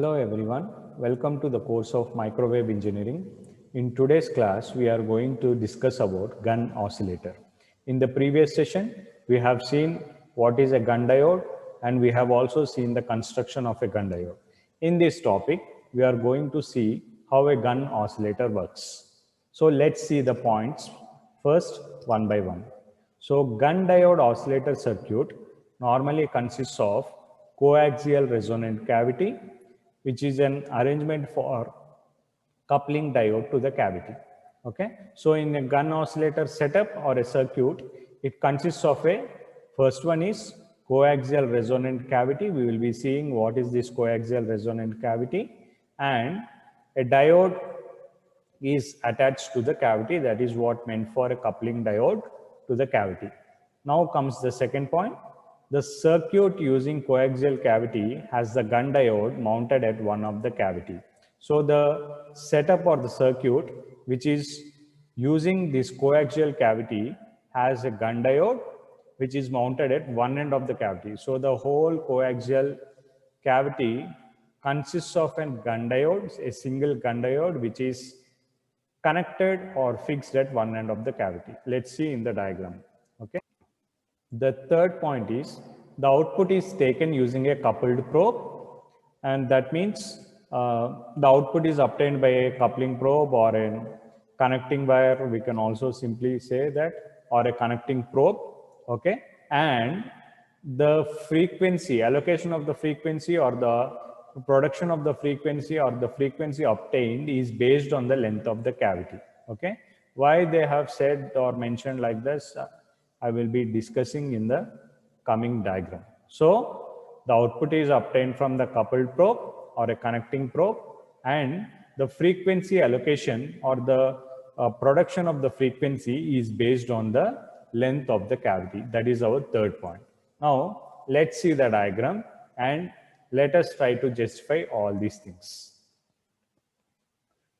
Hello everyone, welcome to the course of Microwave Engineering. In today's class, we are going to discuss about gun oscillator. In the previous session, we have seen what is a gun diode and we have also seen the construction of a gun diode. In this topic, we are going to see how a gun oscillator works. So let's see the points first one by one. So gun diode oscillator circuit normally consists of coaxial resonant cavity, which is an arrangement for coupling diode to the cavity. Okay, so in a gun oscillator setup or a circuit, it consists of a first one is coaxial resonant cavity. We will be seeing what is this coaxial resonant cavity, and a diode is attached to the cavity. That is what meant for a coupling diode to the cavity. Now comes the second point. The circuit using coaxial cavity has the gun diode mounted at one of the cavity. So the setup or the circuit which is using this coaxial cavity has a gun diode which is mounted at one end of the cavity. So the whole coaxial cavity consists of a gun diode, a single gun diode which is connected or fixed at one end of the cavity. Let's see in the diagram. Okay. The third point is the output is taken using a coupled probe, and that means the output is obtained by a coupling probe or a connecting wire. We can also simply say that, or a connecting probe. Okay, and the frequency, allocation of the frequency or the production of the frequency or the frequency obtained is based on the length of the cavity. Okay, why they have said or mentioned like this, I will be discussing in the coming diagram. So the output is obtained from the coupled probe or a connecting probe, and the frequency allocation or the production of the frequency is based on the length of the cavity. That is our third point. Now let's see the diagram and let us try to justify all these things.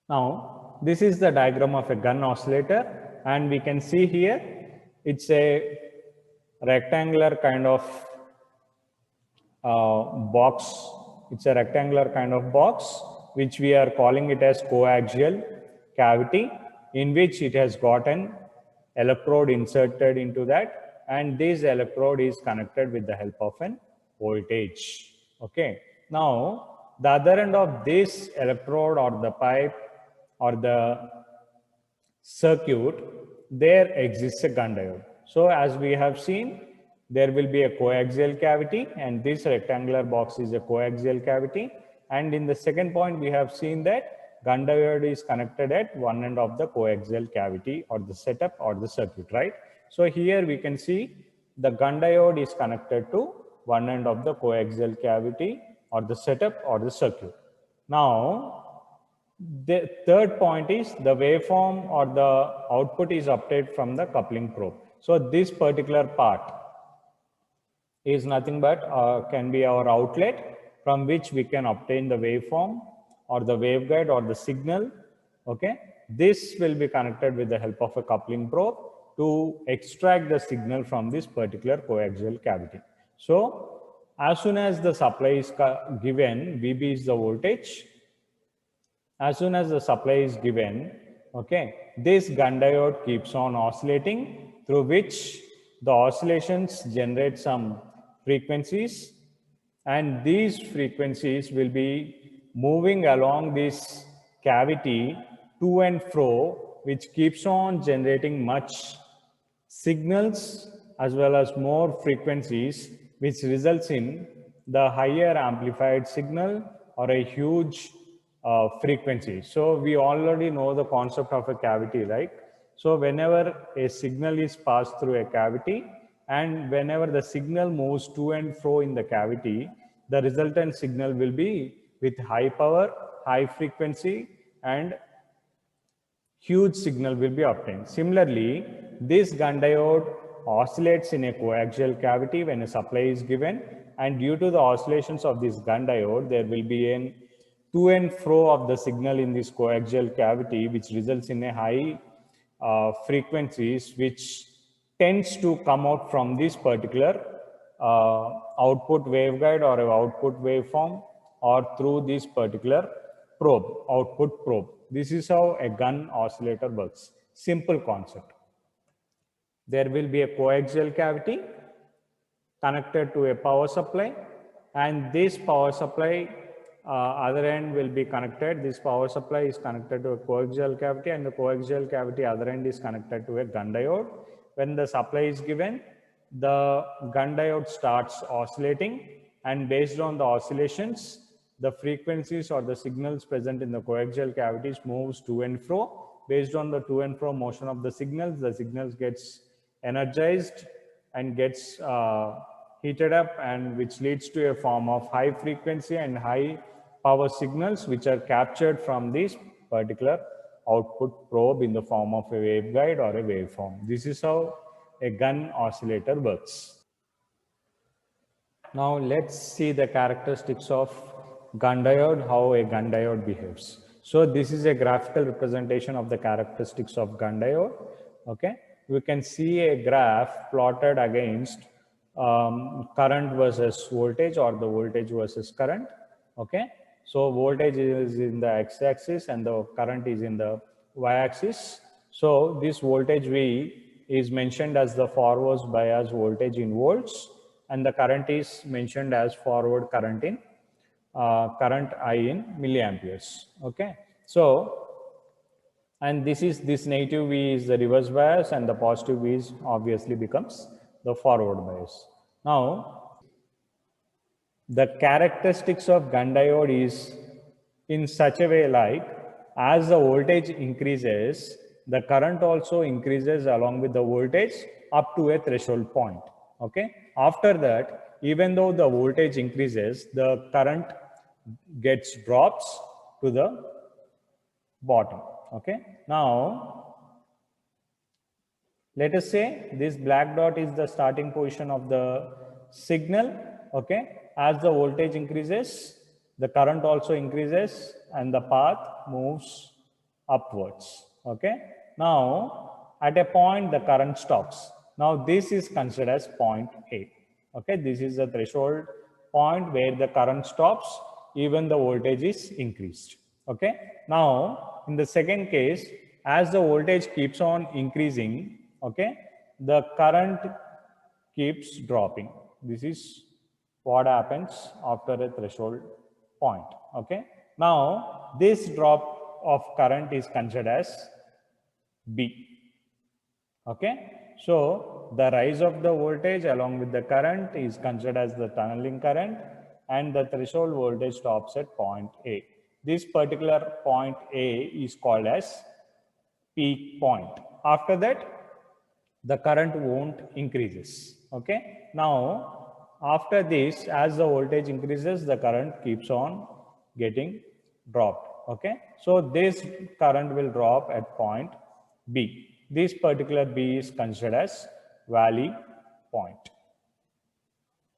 Now this is the diagram of a gun oscillator, and we can see here it's a rectangular kind of box. It's a rectangular kind of box which we are calling it as coaxial cavity, in which it has got an electrode inserted into that, and this electrode is connected with the help of an voltage. Okay, now the other end of this electrode or the pipe or the circuit, there exists a gun diode. So as we have seen, there will be a coaxial cavity, and this rectangular box is a coaxial cavity. And in the second point, we have seen that gun diode is connected at one end of the coaxial cavity or the setup or the circuit, right? So here we can see the gun diode is connected to one end of the coaxial cavity or the setup or the circuit. Now, the third point is the waveform or the output is obtained from the coupling probe. So this particular part is nothing but can be our outlet from which we can obtain the waveform or the waveguide or the signal. Okay, this will be connected with the help of a coupling probe to extract the signal from this particular coaxial cavity. So as soon as the supply is given, VB is the voltage. As soon as the supply is given, okay, this gun diode keeps on oscillating, through which the oscillations generate some frequencies, and these frequencies will be moving along this cavity to and fro, which keeps on generating much signals as well as more frequencies, which results in the higher amplified signal or a huge frequency. So we already know the concept of a cavity, right? So whenever a signal is passed through a cavity, and whenever the signal moves to and fro in the cavity, the resultant signal will be with high power, high frequency, and huge signal will be obtained. Similarly, this gun diode oscillates in a coaxial cavity when a supply is given, and due to the oscillations of this gun diode, there will be an to and fro of the signal in this coaxial cavity, which results in a high frequencies which tends to come out from this particular output waveguide or output waveform or through this particular probe, output probe. This is how a gun oscillator works. Simple concept. There will be a coaxial cavity connected to a power supply, and this power supply other end will be connected. This power supply is connected to a coaxial cavity, and the coaxial cavity other end is connected to a gun diode. When the supply is given, the gun diode starts oscillating, and based on the oscillations, the frequencies or the signals present in the coaxial cavities moves to and fro. Based on the to and fro motion of the signals gets energized and gets heated up, and which leads to a form of high frequency and high power signals which are captured from this particular output probe in the form of a waveguide or a waveform. This is how a gun oscillator works. Now let's see the characteristics of gun diode, how a gun diode behaves. So this is a graphical representation of the characteristics of gun diode. Okay, we can see a graph plotted against current versus voltage, or the voltage versus current. Okay, so voltage is in the x-axis and the current is in the y-axis. So this voltage V is mentioned as the forward bias voltage in volts, and the current is mentioned as forward current in current I in milliamperes. Okay, so and this negative V is the reverse bias, and the positive V is obviously becomes the forward bias. Now, the characteristics of gun diode is in such a way like, as the voltage increases, the current also increases along with the voltage up to a threshold point. Okay. After that, even though the voltage increases, the current gets drops to the bottom. Okay. Now, let us say this black dot is the starting position of the signal. Okay. As the voltage increases, the current also increases and the path moves upwards. Okay. Now, at a point, the current stops. Now, this is considered as point A. Okay. This is the threshold point where the current stops, even the voltage is increased. Okay. Now, in the second case, as the voltage keeps on increasing, okay, the current keeps dropping. This is what happens after a threshold point. Okay. Now, this drop of current is considered as B. Okay. So, the rise of the voltage along with the current is considered as the tunneling current, and the threshold voltage stops at point A. This particular point A is called as peak point. After that, the current won't increases. Okay. Now, after this, as the voltage increases, the current keeps on getting dropped. Okay. So this current will drop at point B. This particular B is considered as valley point.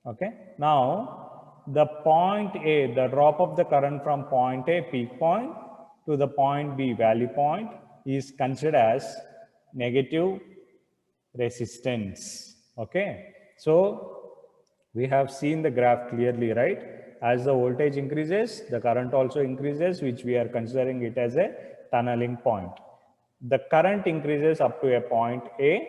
Okay. Now, the point A, the drop of the current from point A, peak point, to the point B, valley point, is considered as negative resistance. Okay. So, we have seen the graph clearly, right? As the voltage increases, the current also increases, which we are considering it as a tunneling point. The current increases up to a point A,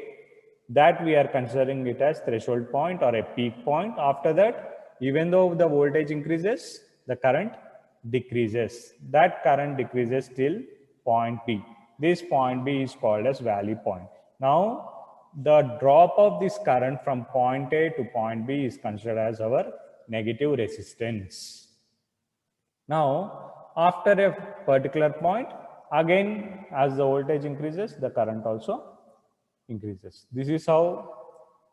that we are considering it as threshold point or a peak point. After that, even though the voltage increases, the current decreases. That current decreases till point B. This point B is called as valley point. Now, the drop of this current from point A to point B is considered as our negative resistance. Now, after a particular point, again, as the voltage increases, the current also increases. This is how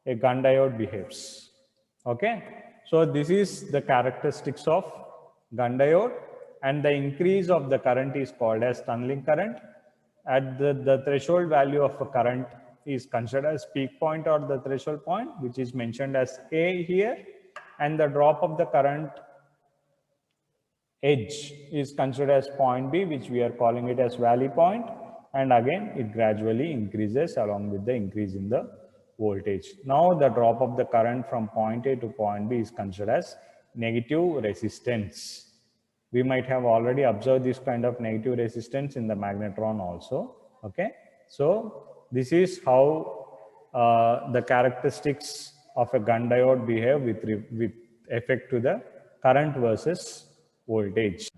a gun diode behaves. Okay. So this is the characteristics of gun diode, and the increase of the current is called as tunneling current. At the threshold value of a current is considered as peak point or the threshold point, which is mentioned as A here, and the drop of the current edge is considered as point B, which we are calling it as valley point, and again it gradually increases along with the increase in the voltage. Now the drop of the current from point A to point B is considered as negative resistance. We might have already observed this kind of negative resistance in the magnetron also. Okay, so this is how the characteristics of a gun diode behave with effect to the current versus voltage.